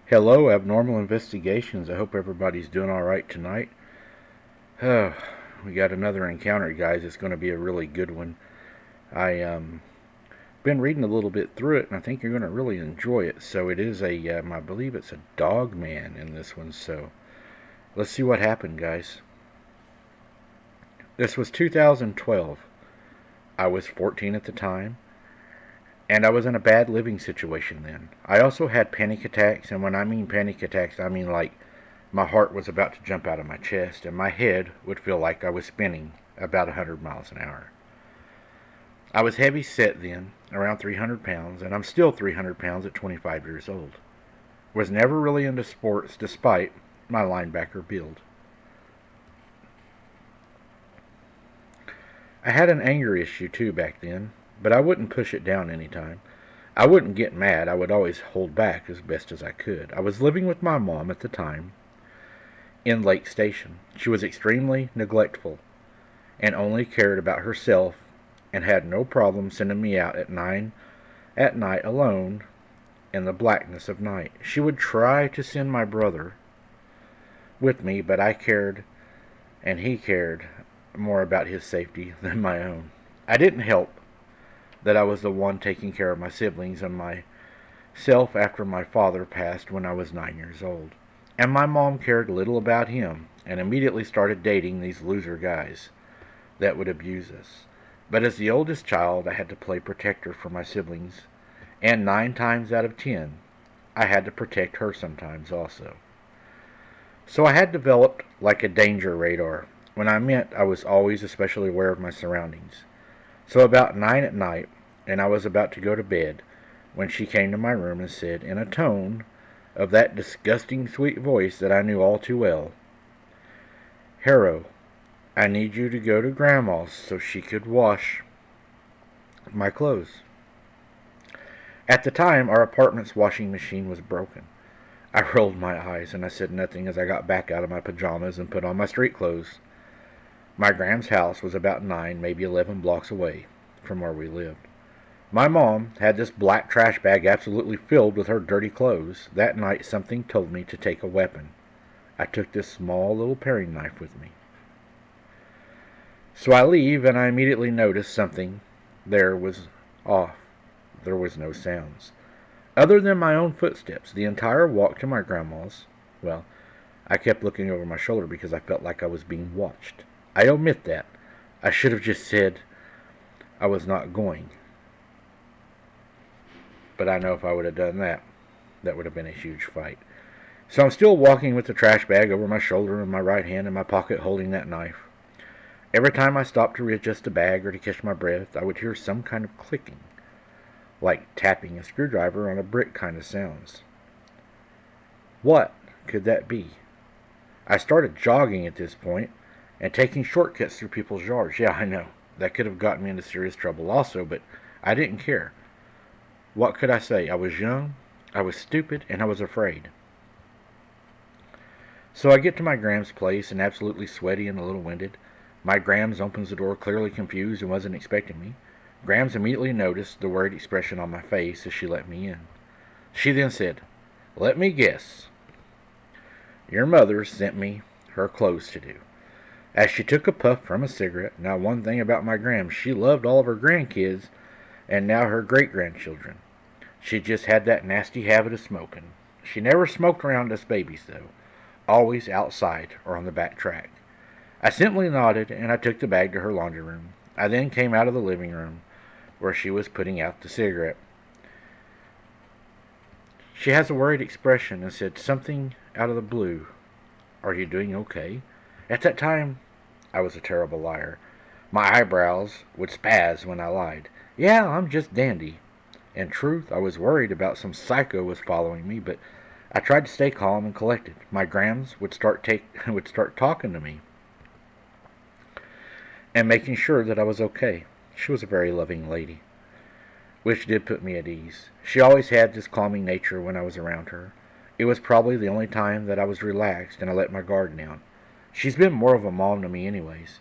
Hello, Abnormal Investigations. I hope everybody's doing all right tonight. Oh, we got another encounter, guys. It's going to be a really good one. I been reading a little bit through it, and I think you're going to really enjoy it. So it is I believe it's a Dogman in this one. So let's see what happened, guys. This was 2012. I was 14 at the time, and I was in a bad living situation then. I also had panic attacks, and when I mean panic attacks, I mean like my heart was about to jump out of my chest, and my head would feel like I was spinning about 100 miles an hour. I was heavy set then, around 300 pounds, and I'm still 300 pounds at 25 years old. Was never really into sports despite my linebacker build. I had an anger issue too back then, but I wouldn't push it down any time. I wouldn't get mad, I would always hold back as best as I could. I was living with my mom at the time in Lake Station. She was extremely neglectful and only cared about herself and had no problem sending me out at 9 at night alone in the blackness of night. She would try to send my brother with me, but I cared and he cared more about his safety than my own. I didn't help that I was the one taking care of my siblings and myself after my father passed when I was 9 years old. And my mom cared little about him and immediately started dating these loser guys that would abuse us. But as the oldest child, I had to play protector for my siblings, and 9 times out of 10, I had to protect her sometimes also. So I had developed like a danger radar. When I meant I was always especially aware of my surroundings. So about 9 at night, and I was about to go to bed, when she came to my room and said, in a tone of that disgusting sweet voice that I knew all too well, "Harrow, I need you to go to Grandma's so she could wash my clothes." At the time, our apartment's washing machine was broken. I rolled my eyes and I said nothing as I got back out of my pajamas and put on my street clothes. My Gram's house was about 9, maybe 11 blocks away from where we lived. My mom had this black trash bag absolutely filled with her dirty clothes. That night something told me to take a weapon. I took this small little paring knife with me. So I leave and I immediately notice something there was off. There was no sounds. Other than my own footsteps, the entire walk to my grandma's, well, I kept looking over my shoulder because I felt like I was being watched. I omit that. I should have just said I was not going. But I know if I would have done that, that would have been a huge fight. So I'm still walking with the trash bag over my shoulder and my right hand in my pocket holding that knife. Every time I stopped to readjust the bag or to catch my breath, I would hear some kind of clicking, like tapping a screwdriver on a brick kind of sounds. What could that be? I started jogging at this point and taking shortcuts through people's yards. Yeah, I know. That could have gotten me into serious trouble also, but I didn't care. What could I say? I was young, I was stupid, and I was afraid. So I get to my Gram's place and absolutely sweaty and a little winded. My Grams opens the door clearly confused and wasn't expecting me. Grams immediately noticed the worried expression on my face as she let me in. She then said, "Let me guess. Your mother sent me her clothes to do." As she took a puff from a cigarette. Now one thing about my Gram, she loved all of her grandkids and now her great-grandchildren. She just had that nasty habit of smoking. She never smoked around us babies, though. Always outside or on the back track. I simply nodded and I took the bag to her laundry room. I then came out of the living room where she was putting out the cigarette. She has a worried expression and said something out of the blue. "Are you doing okay?" At that time, I was a terrible liar. My eyebrows would spaz when I lied. "Yeah, I'm just dandy." In truth, I was worried about some psycho was following me, but I tried to stay calm and collected. My Grams would start talking to me and making sure that I was okay. She was a very loving lady, which did put me at ease. She always had this calming nature when I was around her. It was probably the only time that I was relaxed and I let my guard down. She's been more of a mom to me anyways.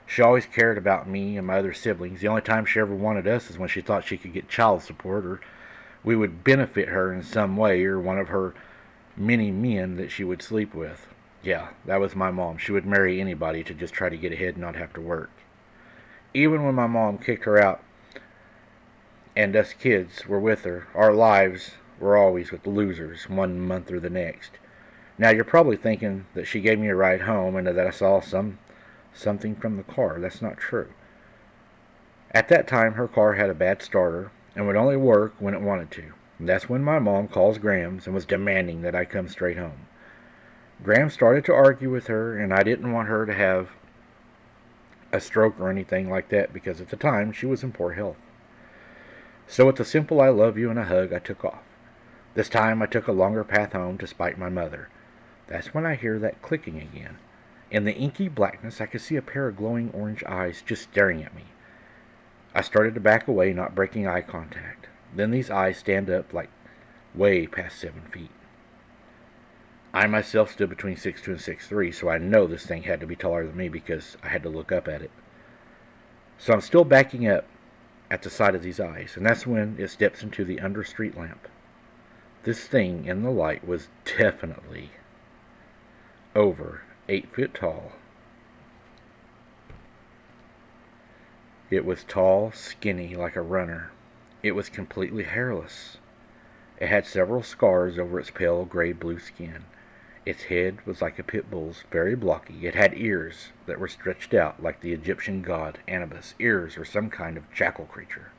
She always cared about me and my other siblings. The only time she ever wanted us is when she thought she could get child support or we would benefit her in some way or one of her many men that she would sleep with. Yeah, that was my mom. She would marry anybody to just try to get ahead and not have to work. Even when my mom kicked her out and us kids were with her, our lives were always with losers, one month or the next. Now you're probably thinking that she gave me a ride home and that I saw something from the car. That's not true. At that time, her car had a bad starter and would only work when it wanted to. And that's when my mom calls Grams and was demanding that I come straight home. Graham started to argue with her, and I didn't want her to have a stroke or anything like that because at the time she was in poor health. So with a simple I love you and a hug, I took off. This time I took a longer path home to spite my mother. That's when I hear that clicking again. In the inky blackness, I could see a pair of glowing orange eyes just staring at me. I started to back away, not breaking eye contact. Then these eyes stand up like way past 7 feet. I myself stood between 6'2" and 6'3", so I know this thing had to be taller than me because I had to look up at it. So I'm still backing up at the sight of these eyes, and that's when it steps into the under street lamp. This thing in the light was definitely over 8 feet tall. It was tall, skinny, like a runner. It was completely hairless. It had several scars over its pale gray-blue skin. Its head was like a pit bull's, very blocky. It had ears that were stretched out like the Egyptian god Anubis, ears or some kind of jackal creature.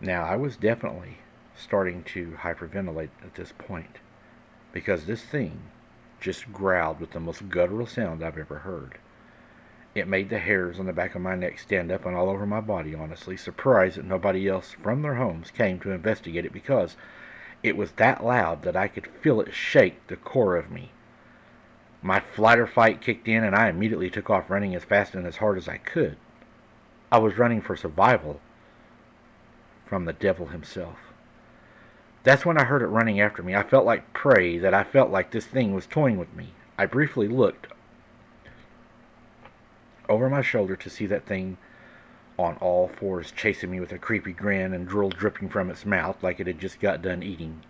Now, I was definitely starting to hyperventilate at this point, because this thing just growled with the most guttural sound I've ever heard. It made the hairs on the back of my neck stand up and all over my body, honestly, surprised that nobody else from their homes came to investigate it because it was that loud that I could feel it shake the core of me. My flight or fight kicked in, and I immediately took off running as fast and as hard as I could. I was running for survival from the devil himself. That's when I heard it running after me. I felt like prey, that I felt like this thing was toying with me. I briefly looked over my shoulder to see that thing on all fours chasing me with a creepy grin and drool dripping from its mouth like it had just got done eating.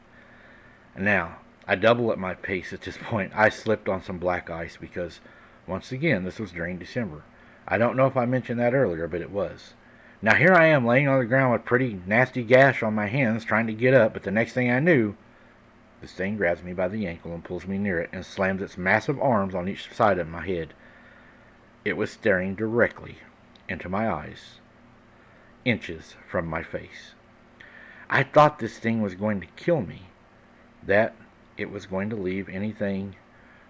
Now, I double at my pace at this point. I slipped on some black ice because, once again, this was during December. I don't know if I mentioned that earlier, but it was. Now here I am laying on the ground with a pretty nasty gash on my hands trying to get up, but the next thing I knew, this thing grabs me by the ankle and pulls me near it and slams its massive arms on each side of my head. It was staring directly into my eyes, inches from my face. I thought this thing was going to kill me, that it was going to leave anything,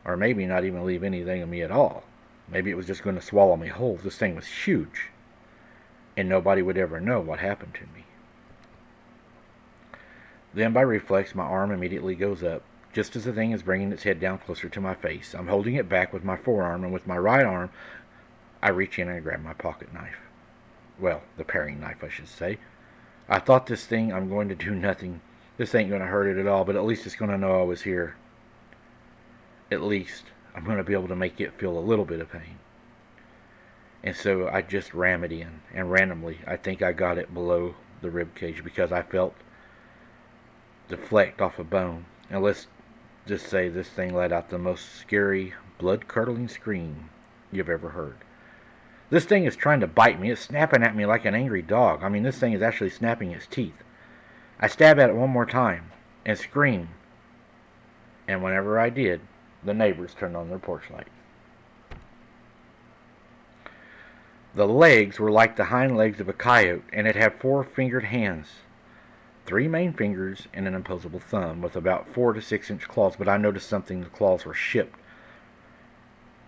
or maybe not even leave anything of me at all. Maybe it was just going to swallow me whole. This thing was huge, and nobody would ever know what happened to me. Then by reflex, my arm immediately goes up, just as the thing is bringing its head down closer to my face. I'm holding it back with my forearm, and with my right arm, I reach in and grab my pocket knife. Well, the paring knife, I should say. I thought this thing, I'm going to do nothing. This ain't going to hurt it at all, but at least it's going to know I was here. At least I'm going to be able to make it feel a little bit of pain. And so I just ram it in, and randomly, I think I got it below the rib cage because I felt deflect off a bone. And let's just say this thing let out the most scary, blood-curdling scream you've ever heard. This thing is trying to bite me. It's snapping at me like an angry dog. I mean, this thing is actually snapping its teeth. I stab at it one more time and scream. And whenever I did, the neighbors turned on their porch light. The legs were like the hind legs of a coyote, and it had 4-fingered hands. 3 main fingers and an opposable thumb with about 4 to 6 inch claws, but I noticed something. The claws were chipped.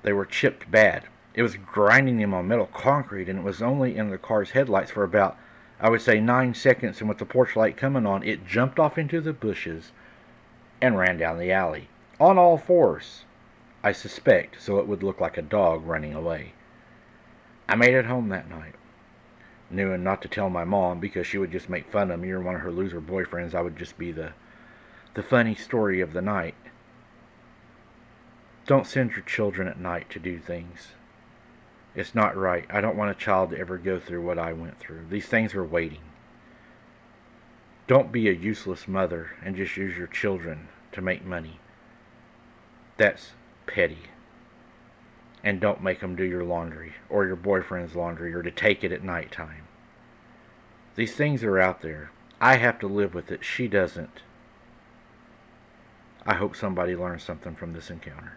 They were chipped bad. It was grinding them on metal concrete, and it was only in the car's headlights for about, I would say, 9 seconds, and with the porch light coming on, it jumped off into the bushes and ran down the alley. On all fours, I suspect, so it would look like a dog running away. I made it home that night, knowing not to tell my mom because she would just make fun of me or one of her loser boyfriends. I would just be the funny story of the night. Don't send your children at night to do things. It's not right. I don't want a child to ever go through what I went through. These things are waiting. Don't be a useless mother and just use your children to make money. That's petty. And don't make them do your laundry or your boyfriend's laundry or to take it at nighttime. These things are out there. I have to live with it. She doesn't. I hope somebody learns something from this encounter.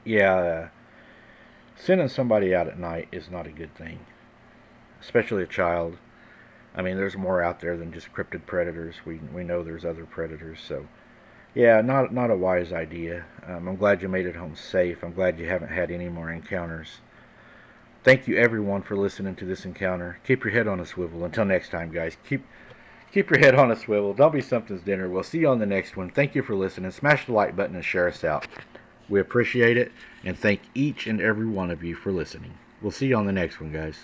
Yeah, sending somebody out at night is not a good thing, especially a child. I mean, there's more out there than just cryptid predators. We know there's other predators, so yeah, not a wise idea. I'm glad you made it home safe. I'm glad you haven't had any more encounters. Thank you everyone for listening to this encounter. Keep your head on a swivel. Until next time, guys. Keep your head on a swivel. Don't be something's dinner. We'll see you on the next one. Thank you for listening. Smash the like button and share us out. We appreciate it, and thank each and every one of you for listening. We'll see you on the next one, guys.